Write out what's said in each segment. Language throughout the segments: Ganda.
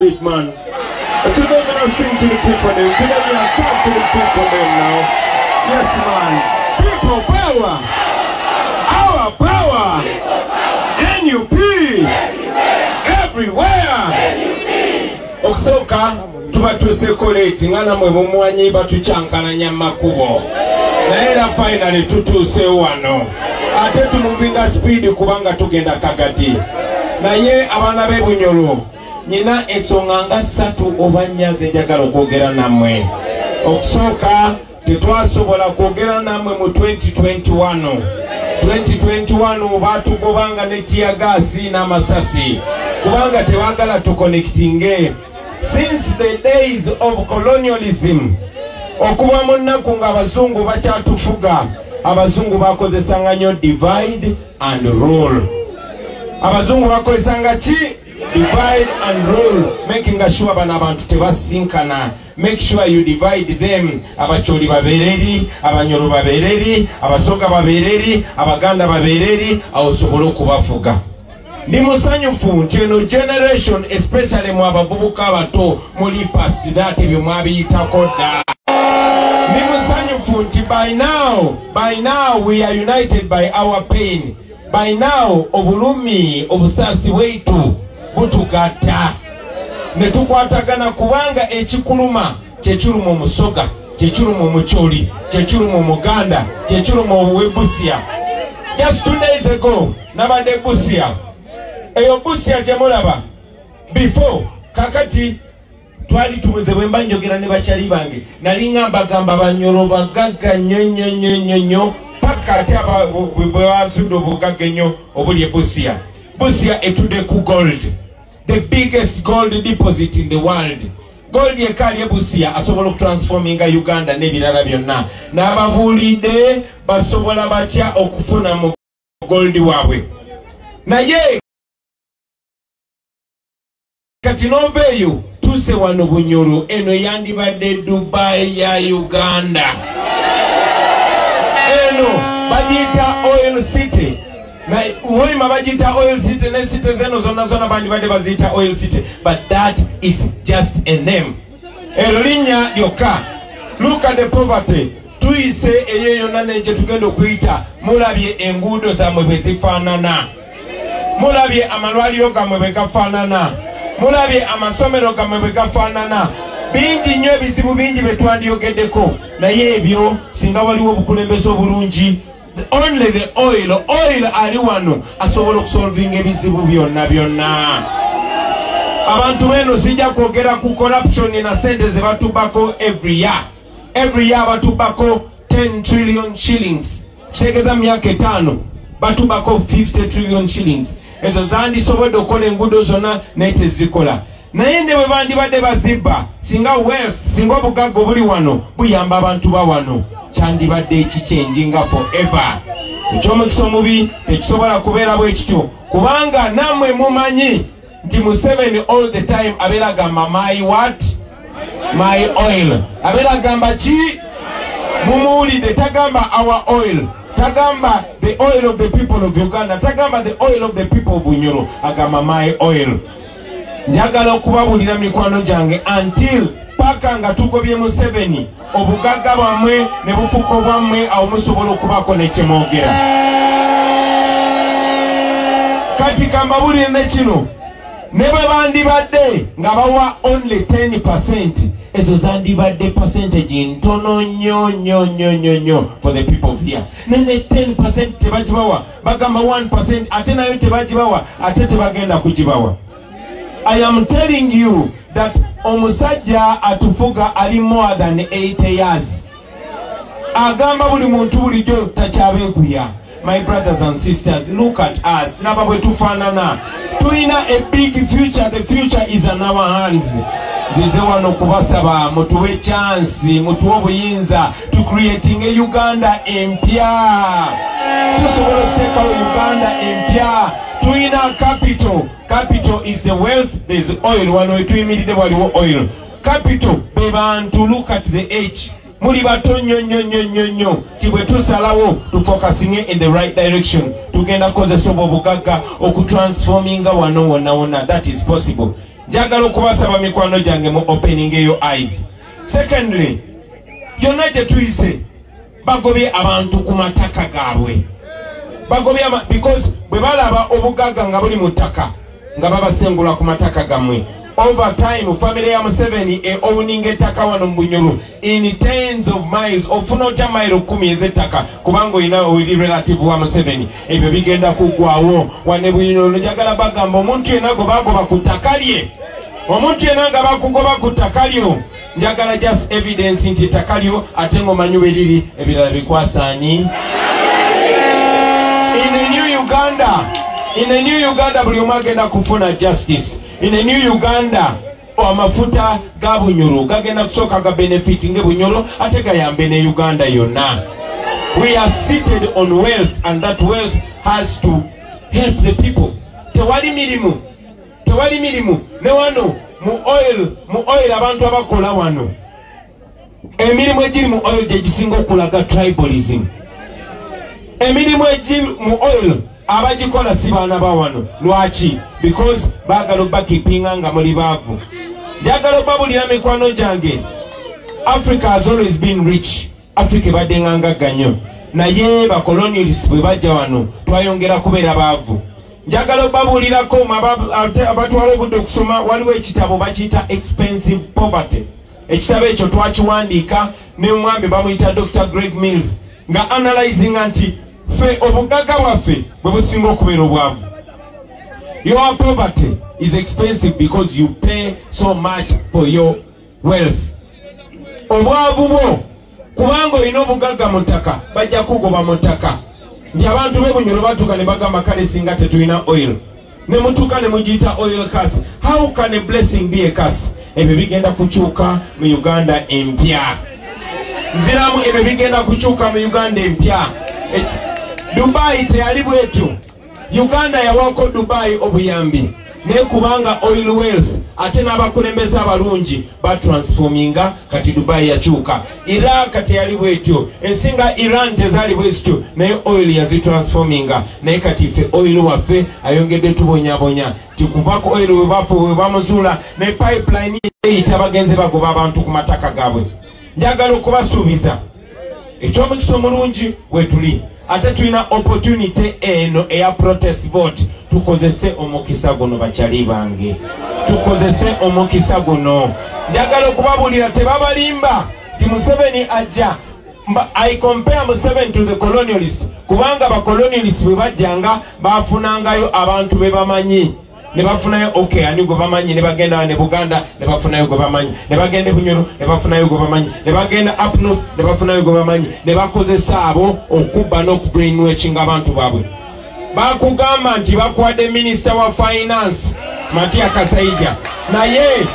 Big man. Today we're gonna sing to the people then. Today we're gonna talk to the people then now. Yes man. People power. Our power. NUP. Everywhere. Okusoka tuba tusekoleti ngana mwe mumwanyi batuchankana nyama kubo. Na era finally tutuse wano. Ate tumuvinga speed kubanga tugenda Kagadi. Na ye abana be Bunyoro. Nina ensonga nga 3 oba 4 zenjagala okwogera nammwe. Okusoka tetwasobola kwogera nammwe mu 2021. 2021 batugobanga ne tear gas n'amasasi kubanga tebagala tuconnectinge. Since the days of colonialism, okuba mu nnaku nga abazungu bakyatufuga, abazungu bakozesanga nnyo divide and rule. Abazungu bakozesanga ki? Divide and rule, making sure abantu tebasinkana. Make sure you divide them. Abacholi babereri, abanyoro babereri, abasoga babereri, abaganda babereri, awosobola okubafuga. Ndi musanyufu nti eno generation, especially mu abavubuka abato, muli past that ebyo mwabiyitako dda. Ndi musanyufu nti by now we are united by our pain. By now obulumi obusasi weitu butugata netukwatagana kubanga ekikuluma kyekiruma omusoga, kyekiruma omucholi, kyekiruma omuganda, kyekiruma owebusia. Just 2 days ago nabadde Busia. Eyo Busia gyemulaba before kakati twali tumuze bwemba njogera ne bakyali bange nali ngamba Banyoro bagagga nnyo paka ate bwe basudde obugagga ennyo obuli Busia. Busia etude ku gold, the biggest gold deposit in the world. Gold yekali Busia asobola transforminga Uganda n'ebirala byonna. N'ababulide basobola batya okufuna mu gold waabwe. Naye kati noveeyo tuse wano Bunyoro, eno yandibadde Dubai ya Uganda. Eno bagiyita Oil City. Na uhoima bajita Oil City ne city zeno zona bandi bade bazita Oil City, but that is just a name. Elolinya yoka. Look at the poverty. Tuise eyeyo nanje tugendo kuita mulabye engudo za mwe zifanana. Mulabye amalwaliro gamwe begafanana. Mulabye amasomero gamwe begafanana. Bingi nnyo ebizibu bingi betwandiyogeddeko. Naye ebyo singa waliwo obukulembeze obulungi. Only the oil ali wano asobola okusolvinga ebizibu byonna. Abantu beno sijja kwogera ku corruption na sente ze batubako every year batubako 10 trillion shillings. Kitegeeza myaka 5 batubako 50 trillion shillings. Ezo zandisobodde okukola enguudo zonna naye tezikola. Naye ne bwe bandibadde bazibba, singa wealth, singa obugagga obuli wano buyamba abantu ba wano, kyandibadde ekichenjinga forever. Ekyomukisa omubi tekisobola kubeera bwe kityo kubanga nammwe mumanyi nti Museveni all the time abeera gamba my what? My oil. Abeera gamba ki? Mumuwulidde tagamba our oil. Tagamba the oil of the people of Uganda. Tagamba the oil of the people of Bunyoro. Agamba my oil. Njagala okubabulira mikwano gyange until paka nga tugobye Museveni obugagga bwammwe ne bufuko bwammwe awo musobola okubaako ne kyemwogera. Kati kambabulire ne kino ne bwe bandibadde nga bawa only 10%, ezo zandibadde percentage ntono nnyo for the people of here. Nene 10% tebagibawa, bagamba 1% ate nayo tebagibawa, ate tebagenda kugibawa. I am telling you that omusajja atufuga ali more than 8 years. Agamba buli muntu bulijjo takyabeekuya. My brothers and sisters, look at us. Naba bwe tufaanana. Tuyina a big future. The future is in our hands. Nzize wano kubasaba mutuwe chance, mutuwe obuyinza to creating a Uganda empya. Tusobola okuteekawo Uganda empya. Tuyina capital. Capital is the wealth. There is oil. Wano etuyimiridde waliwo oil. Capital be bantu. Look at the age. Muri bato nnyo tibwe tusalawo tufocusing in the right direction. Tugenda kozesa obugagga okutransforminga wano wona. That is possible. njagala okubasaba mikwano gyange mu opening your eyes. Secondly, yonna gye tuyise bagobye abantu ku mataka gaabwe. Bagobye because bwe balaba obugagga nga buli mu ttaka nga babasengula ku mataka gammwe. Over time, family ya Museveni owning ettaka wano mu Bunyoro in tens of miles, ofuna otya mile 10 ez'ettaka kubanga olina oli relative wa Museveni. Ebyo bigenda kuggwawo wane Bunyoro. Njagala bagamba omuntu yenna gwe bagoba ku ttaka lye, omuntu yenna nga bakugoba ku ttaka lyo, njagala just evidence nti ettaka lyo ate ng'omanyi we liri, ebirala bikwasaani. In a new Uganda buli omu agenda kufuna justice. In a new Uganda amafuta ga Bunyoro gagenda kusooka ga benefit nge Bunyoro ate gayambe ne Uganda yonna. We are seated on wealth and that wealth has to help the people. Tewali mirimu ne wano mu oil abantu abakola wano emirimu egiri mu oil gye gisinga okulaga tribalism. Emirimu egiri mu oil abagikola si baana ba wano. Lwaki? Because baagala bakipinga nga muli baavu. Njagala babulira mikwano gyange, Africa has always been rich. Africa ebadde nganga nnyo, naye bacolonialists bwe bajja wano twayongera kubeera baavu. Njagala babulirako abatwala obudde okusoma, waliwo ekitabo bakiyita Expensive Poverty. Ekitabo ekyo twakiwandiika ne mwami bamuyita Dr. Greg Mills nga analyzing nti fe obugagga bwaffe bwe businga okubeera obwavu. Your poverty is expensive because you pay so much for your wealth. Obwavu bwo kubanga olina obugagga mu ttaka bajja kugoba mu ttaka. Nti abantu be Bunyoro batuuka ne bagamba kale singa tetulina oil, ne mutuuka ne mugiyita oil curse. How can a blessing be a curse? Ebyo bigenda kukyuka mu Uganda empya. Nziramu ebyo bigenda kukyuka mu Uganda empya. Dubai teyali bwetyo. Uganda yawako Dubai obuyambi naye kubanga oil wealth ate n'abakulembeza abalungi batransforminga kati Dubai yakyuka. Iraq teyali bwetyo, ensinga Iran tezaali bwetyo naye oil yazitransforminga. Naye kati ffe oil waffe ayongedde tubonyabonya tikuva ku oil we bamuzuula ne pipeline eyita bagenze bagoba abantu ku mataka gaabwe. Njagala okubasuubiza eky'omukisa omulungi wetuli ate tulina opportunity eno eya protest vote. Tukozese omukisa guno bakyali bange, tukozese omukisa guno. Njagala okubabulira tebabalimba ti Museveni ajja. I compare Museveni to the colonialist kubanga bacolonialist bwe bajjanga bafunangayo abantu be bamanyi ne bafunayo okay ani gwe bamanyi ne bagenda ne Buganda ne bafunayo gwe bamanyi ne bagenda Bunyoro ne bafunayo gwe bamanyi ne bagenda up north ne bafunayo gwe bamanyi ne bakozesa abo okubba n'okubrainwashinga abantu baabwe. Bakugamba nti bakwadde minister wa finance Matia Kasaija naye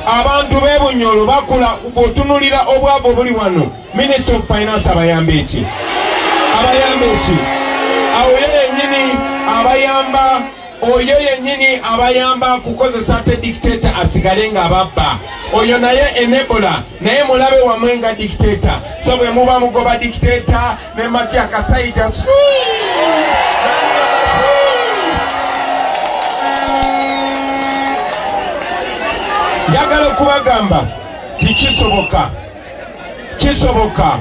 abantu be Bunyoro bakula otunulira obwavu obuli wano. Minister of Finance abayambe eki awo yenyini abayamba oyo yenyini abayamba kukozesa ate dictator asigale nga ababba. Oyo naye enebola naye mulabe wamwe nga dictator. So bwe muba mugoba dictator ne Matia Kasaija njagala okubagamba kisoboka.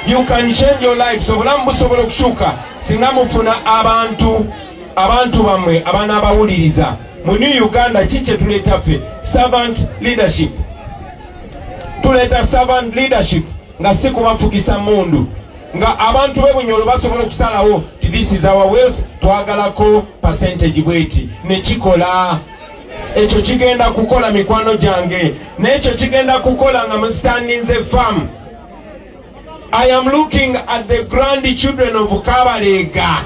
You can change your life. So obulamu busobola okushuka singa mufuna abantu bamwe abaana abawuliriza. Mu New Uganda kiki tuleeta ffe? Servant leadership. Tuleeta servant leadership nga si kubafugisa mundu nga abantu be Bunyoro basobola okusalawo ti this is our wealth twagalako percentage bweti ne kikola. Ekyo kigenda kukola mikwano gyange n'ekyo kigenda kukola nga mustandinze farm. I am looking at the grandchildren of Kabalega.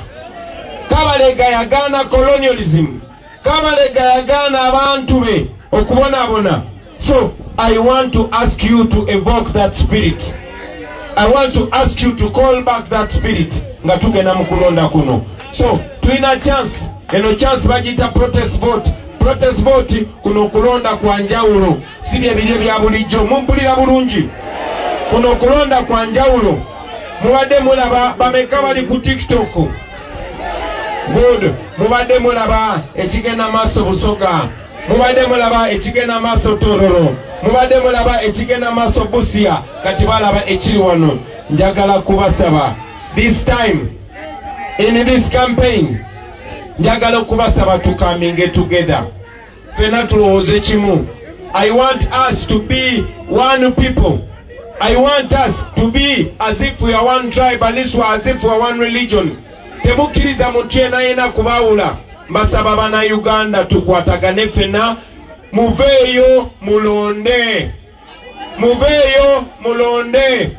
Kabalega yagaana colonialism. Kabalega yagaana abantu be okubonabona. So I want to ask you to evoke that spirit. I want to ask you to call back that spirit nga tugenda mu kulonda kuno. So tulina chance, eno chance bagita protest vote. Protest vote kuno kulonda kwa njawulo si bye bya bulijjo. Mumpulira bulungi, kuno kulonda kwa njawulo. Mubadde mulaba bameka bali ku TikTok. Good. Mubadde mulaba ekigenda maaso busoga. mubadde mulaba ekigenda maaso Tororo, mubadde mulaba ekigenda maaso Busia, kati balaba ekiri wano. Njagala kubasaba this time in this campaign, njagala kubasaba tukaminge together. Fena tulowooze kimu. I want us to be one people. I want us to be as if we are one tribe, at least as if we are one religion. Temukiriza muntu yena kubawula. Mbasaba bana Uganda tukwatagane fena. Muveyo mulonde. Muveyo mulonde.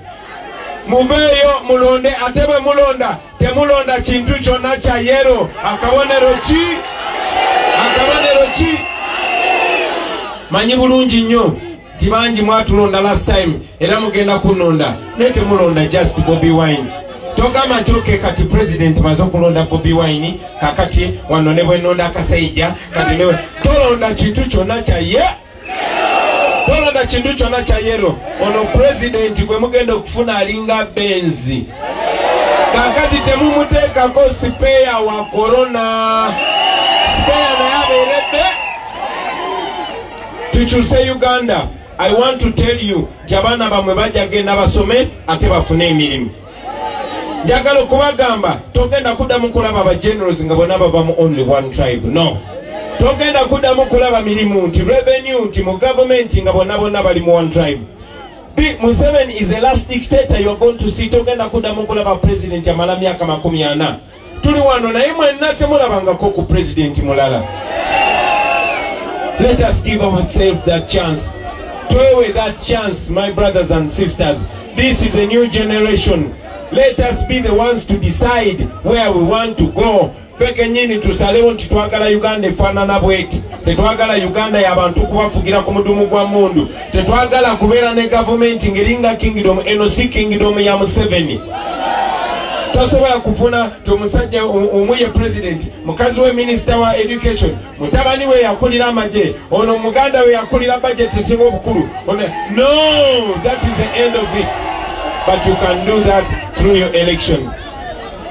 Muveyo mulonde. Atebe mulonda. Temulonda chintu chona cha yero. Akabonero chi. Akabonero chi. Manyi bulungi nnyo tibangi mwatulonda last time era mugenda kunonda nete mulonda just Bobi Wine. Togamba nti kati president maze okulonda Bobi Wine kakati wano ne bwenonda akasaija kati ne tolonda kintu kyonna kya ye tolonda kintu kyonna kya yero. Ono president gwe mugenda okufuna alinga benzi kakati temumuteekako spare wa corona spare naye abeeredde. Tukyuse Uganda. I want to tell you jabana bamwe bajja genda basome ate bafune emirimu. Njagala okubagamba togenda kuddamu kulaba ba generals nga bonna bava mu only one tribe. No. Togenda kuddamu kulaba mirimu nti revenue nti mu government nga bonna bali mu one tribe. Museveni is the last dictator you are going to see. Togenda kuddamu kulaba president amala myaka 40. Tuli wano naye mwenna temulabangako ku president mulala. Let us give ourselves that chance. Throw away that chance, my brothers and sisters. This is a new generation. Let us be the ones to decide where we want to go. Feke nyini tusalewo nti twagala Uganda efaanana bweti. Tetwagala Uganda y'abantu kubafugira ku mudumu gwa mundu. Tetwagala kubeera ne government ngeringa kingdom eno si kingdom ya Museveni. Tosobola kufuna tomusajja omuye president, mukazi we minister wa education, mutabani we yakulira amaje, ono muganda we yakulira budget singo obukulu. No, that is the end of it. But you can do that through your election.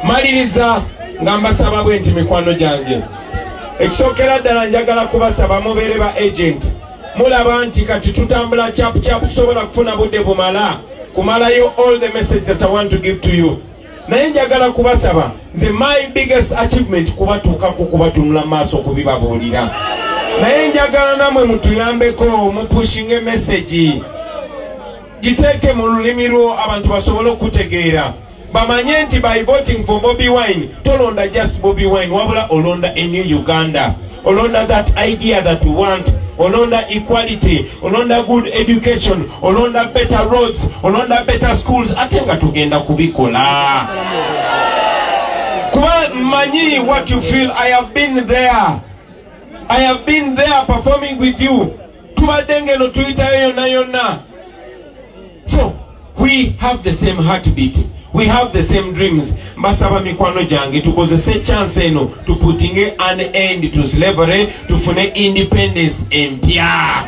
Maliriza ngamba saba bwenti mikwano gyange. Ekisokera ddala njagala kubasaba mubeere ba agent. Mulaba nti kati tutambula chap sobola kufuna budde bumala kumalayo all the message that I want to give to you. Naye njagala kubasaba nze my biggest achievement kubatuukako kubatunula maaso kubibabuulira. Naye njagala namwe mutuyambeko mupushing a message giteeke mu lulimi lwo abantu basobole okutegeera. Bamanye nti by voting for Bobi Wine tolonda just Bobi Wine wabula olonda a new Uganda. Olonda that idea that we want. Olonda equality, olonda good education, olonda better roads, olonda better schools. Ate nga tugenda kubikola. Kuba manyi what you feel. I have been there. I have been there performing with you. Tubadenge no tuita yona yona. So we have the same heartbeat. We have the same dreams. Mbasaba mikwano jange tukozese chance eno to putting an end to slavery, tufune independence empya,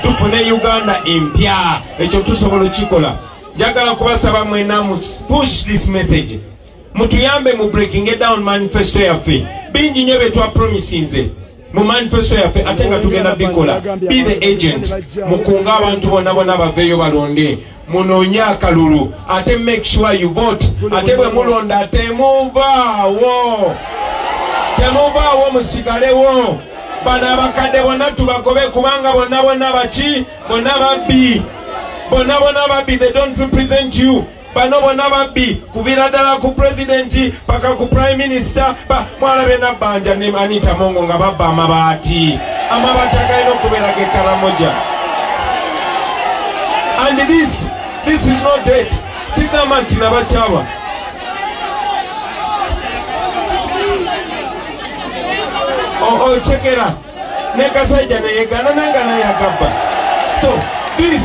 tufune Uganda empya. Ekyo tusobola kikola. Njagala kubasaba mwena mu push this message. Mutuyambe mu breaking it down manifesto yaffe. Bingi nyo betwa promises mu manifesto yaffe ate nga tugenda bikola. Be the agent. Mukunga abantu bonna baveyo balonde. Munoonye akalulu ate make sure you vote. Ate bwe mulonda temuvaawo musigalewo. Bano abakadde bonna tubagobe kubanga bonna baki bonna babbi. They don't represent you. Bano bonna babbi kuvira ddala ku president paka ku prime minister. Mwalabe Nabbanja ne Anita Mongo nga babba amabaati agalina okubeera gekaramoja. And this is not it. Sigamba nti nabakyawa. Chekera ne Kasajja ne yegana nanga na yakabba. So this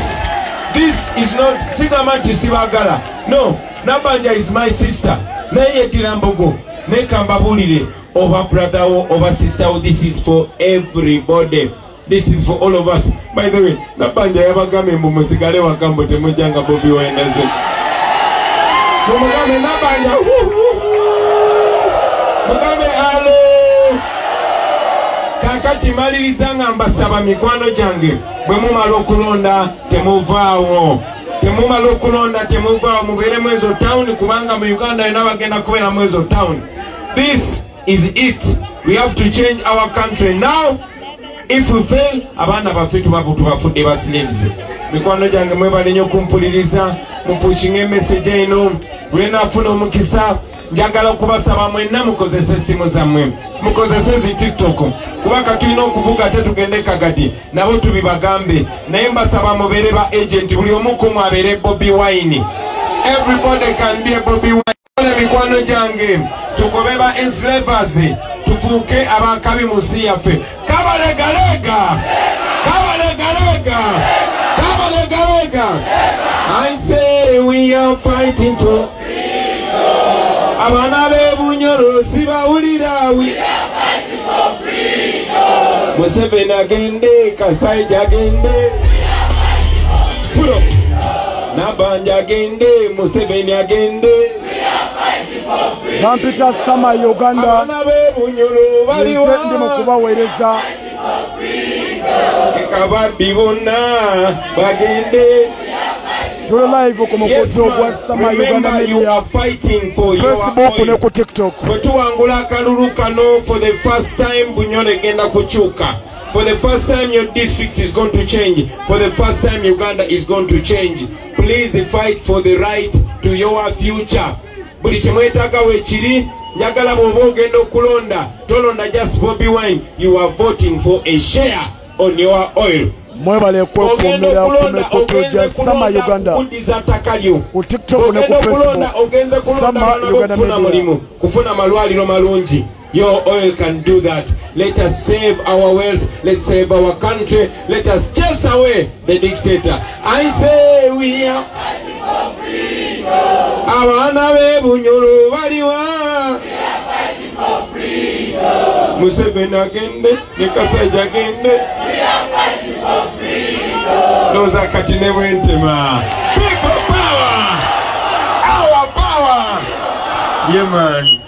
is not sigamba nti sibagala. No, Nabbanja is my sister. Naye Tirambogo ne kambabulire over brother over sister. This is for everybody. This is for all of us. By the way, Nabbanja yabagambe mbu musigale wakambo temujanga Bobi Wine ze. Mugambe Nabbanja. Mugambe alo. kakati maliriza nga mbasaba mikwano gyange bwe mumala okulonda temuvaawo temumala okulonda temuvaawo mubeere mwezo town kubanga mu Uganda yonna bagenda kubeera mwezo town. This is it. We have to change our country now. If we fail, abaana baffe tubafudde ba slaves. Mikwano gyange mwebale nnyo kumpuliriza mumpukinga message eno bwe nafuna omukisa. Njagala okubasaba mwenna mukozese essimu zammwe mukozese zi TikTok kubanga tulina okuvuga ate tugende Kagadi nabo tubibagambe naye mbasaba mubeere ba agent buli omu ku mmwe abeere Bobi Wine. Everybody can be a Bobi Wine. Mikwano gyange tugobe ba enslavers tufuuke abakabi mu nsi yaffe. Kabalegalega kabalegalega kabalegalega. I say we are fighting for abana bebunyoro sibawulira we are fighting for freedom. Museveni agende Kasaija agende we are fighting for freedom. Nabanja agende Museveni agende we are fighting for freedom. Nampita Sama Uganda abana bebunyoro baliwa ndi mukubaweereza kabaddi bonna bagende. Live ku mukozi ogwa Sama Uganda Media Facebook ne ku TikTok. Bwetuwangula akalulu kano for the first time Bunyoro egenda kukyuka. For the first time your district is going to change. For the first time Uganda is going to change. Please fight for the right to your future. Buli kyemwetaaga weekiri njagala bw'oba ogenda okulonda tolonda just Bobi Wine. You are voting for a share on your oil. Mwebale kwekuumira ku mikoto gya Sama Uganda ku TikTok ne ku Facebook Sama Uganda Media. Kufuna malwaliro malungi. Your oil can do that. Let us save our wealth. Let's save our country. Let us chase away the dictator. I say we are fighting for freedom. Abana bebunyoro baliwa. We are fighting for freedom. Museveni agende ne Kasaija agende. We are fighting for freedom. Loza kati ne bwentema. People power. Our power. Yeah man.